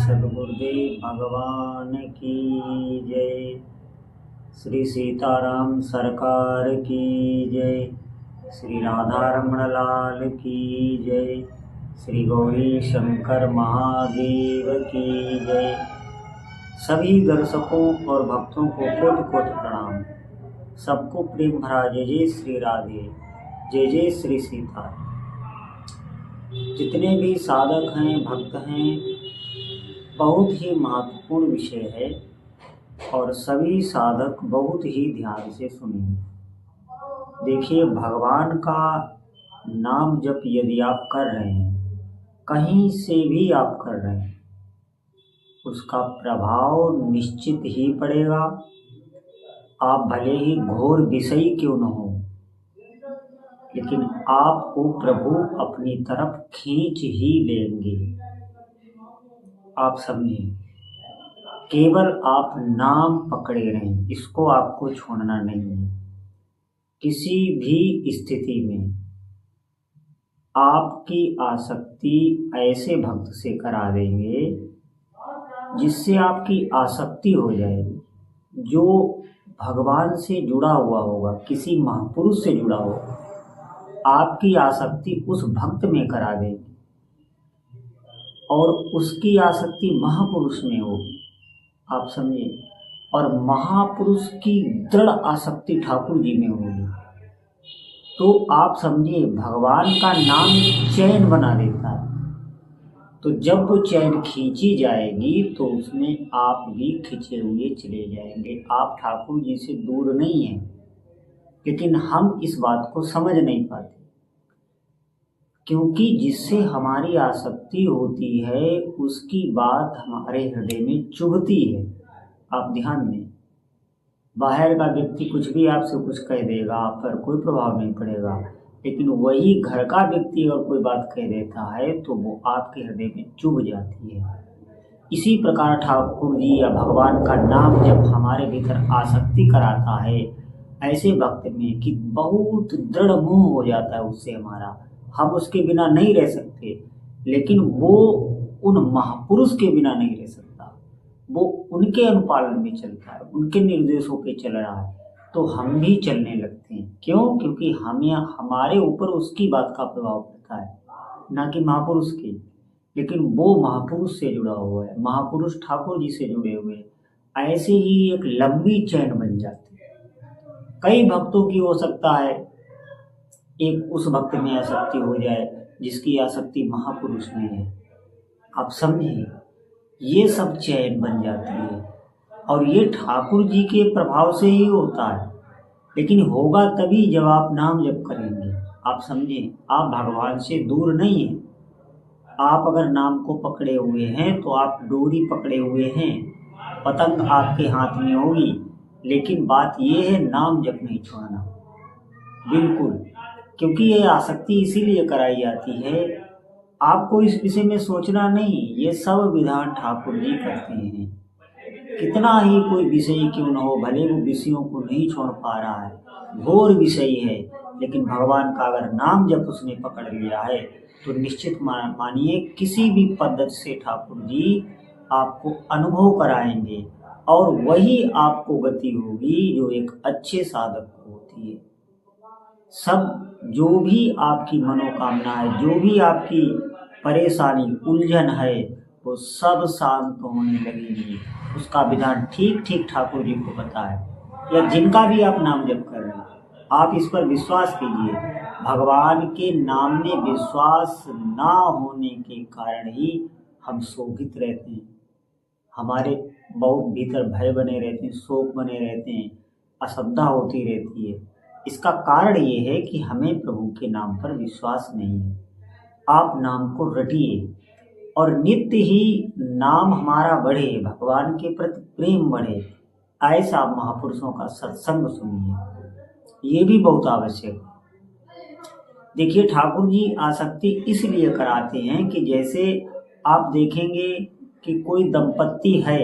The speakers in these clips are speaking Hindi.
सद्गुरुदेव भगवान की जय। श्री सीताराम सरकार की जय। श्री राधा रमण लाल की जय। श्री गौरी शंकर महादेव की जय। सभी दर्शकों और भक्तों को कोटि कोटि प्रणाम। सबको प्रेम भरा जय जय श्री राधे, जय जय श्री सीता। जितने भी साधक हैं, भक्त हैं, बहुत ही महत्वपूर्ण विषय है और सभी साधक बहुत ही ध्यान से सुनेंगे। देखिए, भगवान का नाम जप यदि आप कर रहे हैं, कहीं से भी आप कर रहे हैं, उसका प्रभाव निश्चित ही पड़ेगा। आप भले ही घोर विषयी क्यों न हो, लेकिन आपको प्रभु अपनी तरफ खींच ही लेंगे। आप समझिए, केवल आप नाम पकड़े रहें, इसको आपको छोड़ना नहीं है। किसी भी स्थिति में आपकी आसक्ति ऐसे भक्त से करा देंगे जिससे आपकी आसक्ति हो जाएगी। जो भगवान से जुड़ा हुआ होगा, किसी महापुरुष से जुड़ा होगा, आपकी आसक्ति उस भक्त में करा देंगे और उसकी आसक्ति महापुरुष में होगी। आप समझिए, और महापुरुष की दृढ़ आसक्ति ठाकुर जी में होगी। तो आप समझिए, भगवान का नाम चैन बना देता है। तो जब वो चैन खींची जाएगी तो उसमें आप भी खिंचे हुए चले जाएंगे। आप ठाकुर जी से दूर नहीं हैं, लेकिन हम इस बात को समझ नहीं पाते, क्योंकि जिससे हमारी आसक्ति होती है उसकी बात हमारे हृदय में चुभती है। आप ध्यान दें, बाहर का व्यक्ति कुछ भी आपसे कुछ कह देगा, आप पर कोई प्रभाव नहीं पड़ेगा, लेकिन वही घर का व्यक्ति अगर कोई बात कह देता है तो वो आपके हृदय में चुभ जाती है। इसी प्रकार ठाकुर जी या भगवान का नाम जब हमारे भीतर आसक्ति कराता है ऐसे भक्त में कि बहुत दृढ़ मोह हो जाता है उससे हमारा, हम उसके बिना नहीं रह सकते, लेकिन वो उन महापुरुष के बिना नहीं रह सकता। वो उनके अनुपालन में चलता है, उनके निर्देशों पे चल रहा है, तो हम भी चलने लगते हैं। क्यों? क्योंकि हमारे ऊपर उसकी बात का प्रभाव पड़ता है, ना कि महापुरुष की। लेकिन वो महापुरुष से जुड़ा हुआ है, महापुरुष ठाकुर जी से जुड़े हुए हैं। ऐसे ही एक लंबी चैन बन जाती है। कई भक्तों की हो सकता है एक उस भक्त में आसक्ति हो जाए जिसकी आसक्ति महापुरुष में है। आप समझिए, ये सब चैन बन जाती है और ये ठाकुर जी के प्रभाव से ही होता है। लेकिन होगा तभी जब आप नाम जप करेंगे। आप समझिए, आप भगवान से दूर नहीं हैं। आप अगर नाम को पकड़े हुए हैं तो आप डोरी पकड़े हुए हैं, पतंग आपके हाथ में होगी, लेकिन बात ये है नाम जप नहीं छोड़ना, बिल्कुल। क्योंकि ये आसक्ति इसीलिए कराई जाती है, आपको इस विषय में सोचना नहीं, ये सब विधान ठाकुर जी करते हैं। कितना ही कोई विषय क्यों न हो, भले वो विषयों को नहीं छोड़ पा रहा है, घोर विषय है, लेकिन भगवान का अगर नाम जब उसने पकड़ लिया है तो निश्चित मानिए किसी भी पद्धति से ठाकुर जी आपको अनुभव कराएंगे और वही आपको गति होगी जो एक अच्छे साधक को होती है। सब जो भी आपकी मनोकामना है, जो भी आपकी परेशानी उलझन है, वो सब शांत होने लगेगी। उसका विधान ठीक ठीक ठाकुर जी को पता है। या जिनका भी आप नाम जप कर रहे हैं, आप इस पर विश्वास कीजिए। भगवान के नाम में विश्वास ना होने के कारण ही हम शोभित रहते हैं, हमारे बहुत भीतर भय बने रहते हैं, शोक बने रहते हैं, अश्रद्धा होती रहती है। इसका कारण ये है कि हमें प्रभु के नाम पर विश्वास नहीं है। आप नाम को रटिए और नित्य ही नाम हमारा बढ़े, भगवान के प्रति प्रेम बढ़े, ऐसा आप महापुरुषों का सत्संग सुनिए, ये भी बहुत आवश्यक है। देखिए, ठाकुर जी आसक्ति इसलिए कराते हैं कि जैसे आप देखेंगे कि कोई दंपत्ति है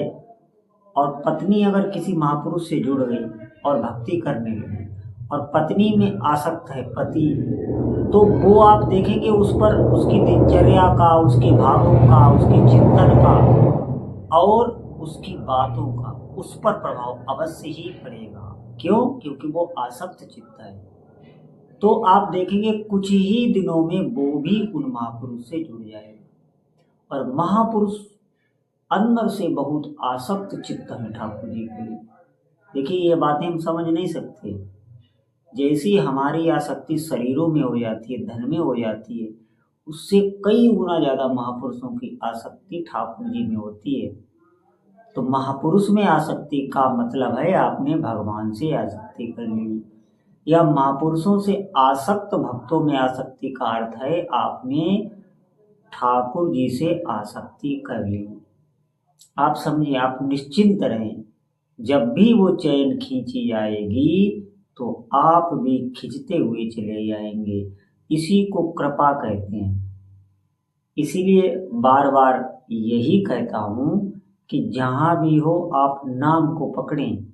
और पत्नी अगर किसी महापुरुष से जुड़ गई और भक्ति करने लगी और पत्नी में आसक्त है पति, तो वो आप देखेंगे उस पर उसकी दिनचर्या का, उसके भावों का, उसके चिंतन का और उसकी बातों का उस पर प्रभाव अवश्य ही पड़ेगा। क्यों? क्योंकि वो आसक्त चित्त है। तो आप देखेंगे कुछ ही दिनों में वो भी उन महापुरुष से जुड़ जाएगा। और महापुरुष अंदर से बहुत आसक्त चित्त है ठाकुर जी के लिए। देखिए, ये बातें हम समझ नहीं सकते। जैसी हमारी आसक्ति शरीरों में हो जाती है, धन में हो जाती है, उससे कई गुना ज्यादा महापुरुषों की आसक्ति ठाकुर जी में होती है। तो महापुरुष में आसक्ति का मतलब है आपने भगवान से आसक्ति कर ली, या महापुरुषों से आसक्त भक्तों में आसक्ति का अर्थ है आपने ठाकुर जी से आसक्ति कर ली। आप समझिए, आप निश्चिंत रहें, जब भी वो चैन खींची जाएगी तो आप भी खींचते हुए चले जाएंगे। इसी को कृपा कहते हैं। इसीलिए बार बार यही कहता हूं कि जहां भी हो आप नाम को पकड़ें।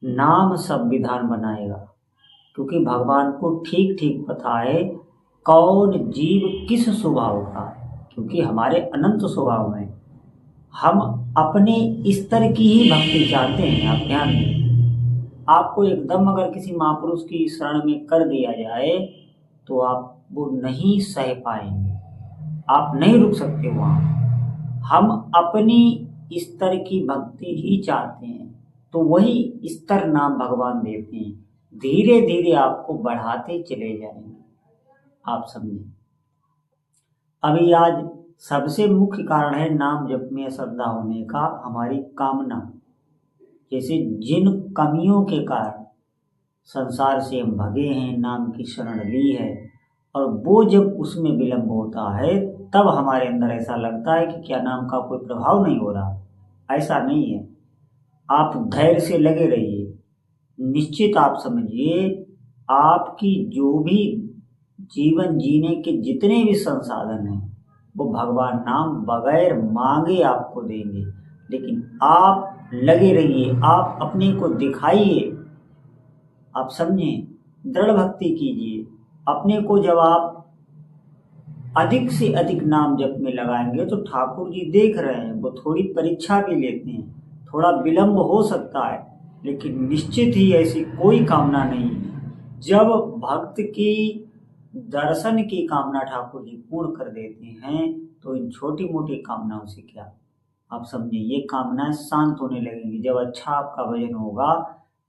नाम सब विधान बनाएगा, क्योंकि भगवान को ठीक ठीक पता है कौन जीव किस स्वभाव का है। क्योंकि हमारे अनंत स्वभाव में हम अपने स्तर की ही भक्ति चाहते हैं। आप ध्यान दें, आपको एकदम अगर किसी महापुरुष की शरण में कर दिया जाए तो आप वो नहीं सह पाएंगे, आप नहीं रुक सकते वहाँ। हम अपनी स्तर की भक्ति ही चाहते हैं, तो वही स्तर नाम भगवान देते हैं। धीरे धीरे आपको बढ़ाते चले जाएंगे। आप समझें, अभी आज सबसे मुख्य कारण है नाम जप में श्रद्धा होने का हमारी कामना। जैसे जिन कमियों के कारण संसार से हम भगे हैं, नाम की शरण ली है, और वो जब उसमें विलंब होता है तब हमारे अंदर ऐसा लगता है कि क्या नाम का कोई प्रभाव नहीं हो रहा। ऐसा नहीं है। आप धैर्य से लगे रहिए। निश्चित आप समझिए, आपकी जो भी जीवन जीने के जितने भी संसाधन हैं वो भगवान नाम बगैर मांगे आपको देंगे। लेकिन आप लगे रहिए, आप अपने को दिखाइए। आप समझें, दृढ़ भक्ति कीजिए अपने को। जब आप अधिक से अधिक नाम जप में लगाएंगे तो ठाकुर जी देख रहे हैं, वो थोड़ी परीक्षा भी लेते हैं। थोड़ा विलंब हो सकता है, लेकिन निश्चित ही ऐसी कोई कामना नहीं है। जब भक्त की दर्शन की कामना ठाकुर जी पूर्ण कर देते हैं तो इन छोटी मोटी कामनाओं से क्या, आप समझिए, ये कामनाएं शांत होने लगेंगी। जब अच्छा आपका भजन होगा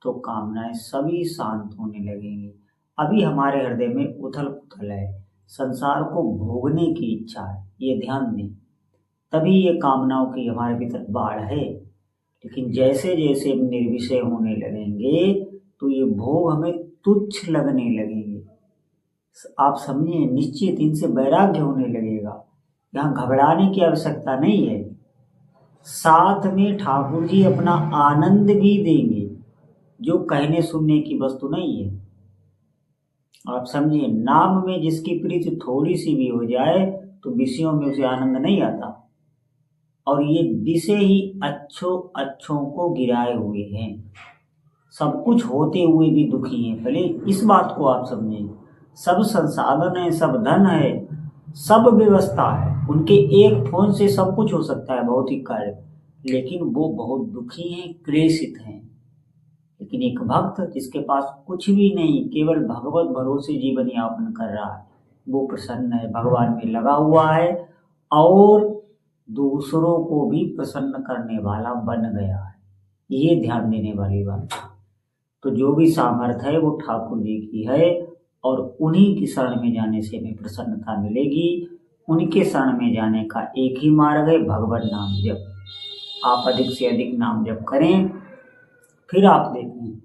तो कामनाएं सभी शांत होने लगेंगी। अभी हमारे हृदय में उथल पुथल है, संसार को भोगने की इच्छा है, ये ध्यान दें। तभी ये कामनाओं की हमारे भीतर बाढ़ है। लेकिन जैसे जैसे हम निर्विषय होने लगेंगे तो ये भोग हमें तुच्छ लगने लगेंगे। आप समझिए, निश्चित इनसे वैराग्य होने लगेगा। यहाँ घबराने की आवश्यकता नहीं है। साथ में ठाकुर जी अपना आनंद भी देंगे, जो कहने सुनने की वस्तु नहीं है। आप समझिए, नाम में जिसकी प्रीति थोड़ी सी भी हो जाए तो विषयों में उसे आनंद नहीं आता। और ये विषय ही अच्छों को गिराए हुए हैं। सब कुछ होते हुए भी दुखी हैं। पहले इस बात को आप समझें। सब संसाधन है, सब धन है, सब व्यवस्था है, उनके एक फोन से सब कुछ हो सकता है, भौतिक कार्य, लेकिन वो बहुत दुखी हैं, क्लेशित हैं। लेकिन एक भक्त जिसके पास कुछ भी नहीं, केवल भगवत भरोसे जीवन यापन कर रहा है, वो प्रसन्न है, भगवान में लगा हुआ है और दूसरों को भी प्रसन्न करने वाला बन गया है। ये ध्यान देने वाली बात है। तो जो भी सामर्थ्य है वो ठाकुर जी की है, और उन्हीं की शरण में जाने से हमें प्रसन्नता मिलेगी। उनके शरण में जाने का एक ही मार्ग है, भगवत नाम जप। आप अधिक से अधिक नाम जप करें, फिर आप देखें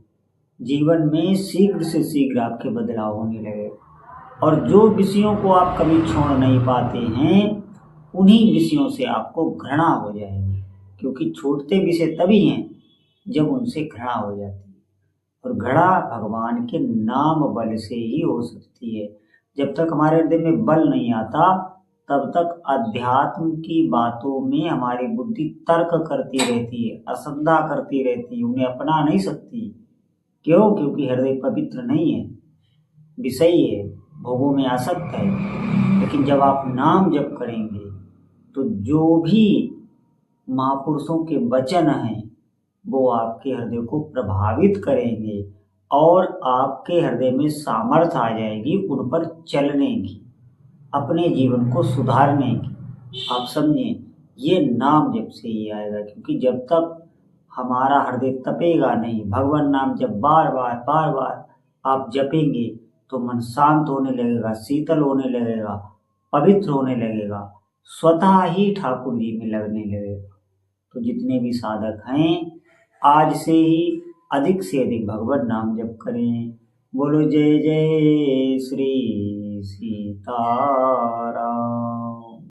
जीवन में शीघ्र से शीघ्र आपके बदलाव होने लगे। और जो विषयों को आप कभी छोड़ नहीं पाते हैं, उन्हीं विषयों से आपको घृणा हो जाएगी। क्योंकि छूटते विषय तभी हैं जब उनसे घृणा हो जाती है, और घृणा भगवान के नाम बल से ही हो सकती है। जब तक हमारे हृदय में बल नहीं आता तब तक अध्यात्म की बातों में हमारी बुद्धि तर्क करती रहती है, असंधा करती रहती है, उन्हें अपना नहीं सकती। क्यों? क्योंकि हृदय पवित्र नहीं है, विषयी है, भोगों में आसक्त है। लेकिन जब आप नाम जप करेंगे तो जो भी महापुरुषों के वचन हैं वो आपके हृदय को प्रभावित करेंगे और आपके हृदय में सामर्थ्य आ जाएगी उन पर चलने की, अपने जीवन को सुधारने की। आप समझें, ये नाम जब से ही आएगा, क्योंकि जब तक हमारा हृदय तपेगा नहीं, भगवान नाम जब बार बार आप जपेंगे तो मन शांत होने लगेगा, शीतल होने लगेगा, पवित्र होने लगेगा, स्वतः ही ठाकुर जी में लगने लगेगा। तो जितने भी साधक हैं आज से ही अधिक से अधिक भगवत नाम जप करें। बोलो जय जय श्री सीताराम।